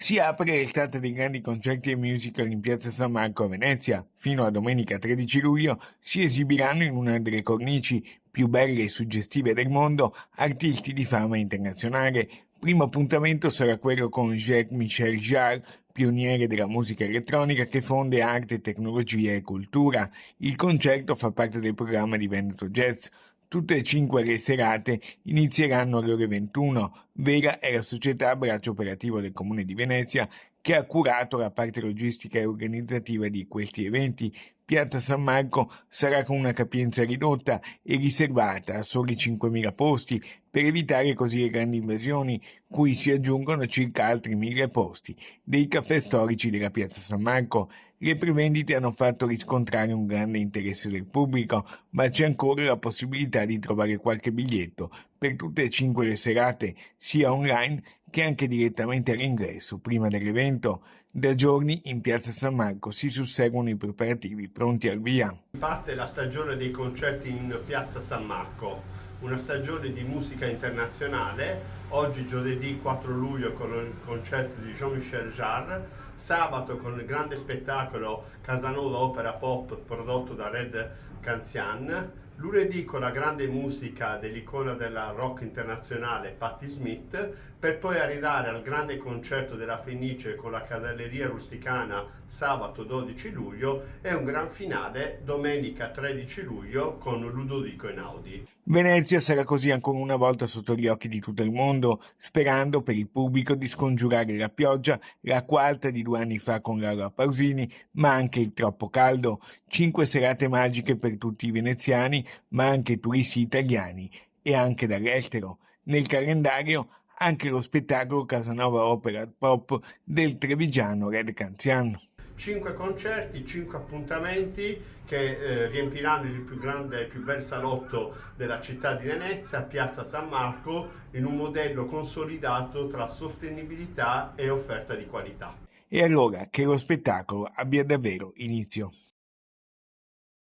Si apre l'estate dei grandi concerti e musical in Piazza San Marco a Venezia. Fino a domenica 13 luglio si esibiranno in una delle cornici più belle e suggestive del mondo artisti di fama internazionale. Primo appuntamento sarà quello con Jacques-Michel Jarre, pioniere della musica elettronica che fonde arte, tecnologia e cultura. Il concerto fa parte del programma di Veneto Jazz. Tutte e 5 le serate inizieranno alle ore 21. Vera è la società a braccio operativo del Comune di Venezia che ha curato la parte logistica e organizzativa di questi eventi. Piazza San Marco sarà con una capienza ridotta e riservata a soli 5.000 posti per evitare così le grandi invasioni, cui si aggiungono circa altri 1.000 posti dei caffè storici della Piazza San Marco. Le prevendite hanno fatto riscontrare un grande interesse del pubblico, ma c'è ancora la possibilità di trovare qualche biglietto per tutte e 5 le serate, sia online che anche direttamente all'ingresso prima dell'evento. Da giorni in Piazza San Marco si susseguono i preparativi pronti al via. Parte la stagione dei concerti in Piazza San Marco, una stagione di musica internazionale. Oggi giovedì 4 luglio con il concerto di Jean-Michel Jarre, sabato con il grande spettacolo Casanova Opera Pop prodotto da Red Canzian, lunedì con la grande musica dell'icona della rock internazionale Patti Smith, per poi arrivare al grande concerto della Fenice con la Cavalleria Rusticana sabato 12 luglio e un gran finale domenica 13 luglio con Ludovico Einaudi. Venezia sarà così ancora una volta sotto gli occhi di tutto il mondo, sperando per il pubblico di scongiurare la pioggia, l'acqua alta di 2 anni fa con Laura Pausini, ma anche il troppo caldo. 5 serate magiche per tutti i veneziani, ma anche turisti italiani e anche dall'estero. Nel calendario anche lo spettacolo Casanova Opera Pop del trevigiano Red Canzian. 5 concerti, 5 appuntamenti che riempiranno il più grande e più bel salotto della città di Venezia, Piazza San Marco, in un modello consolidato tra sostenibilità e offerta di qualità. E allora che lo spettacolo abbia davvero inizio.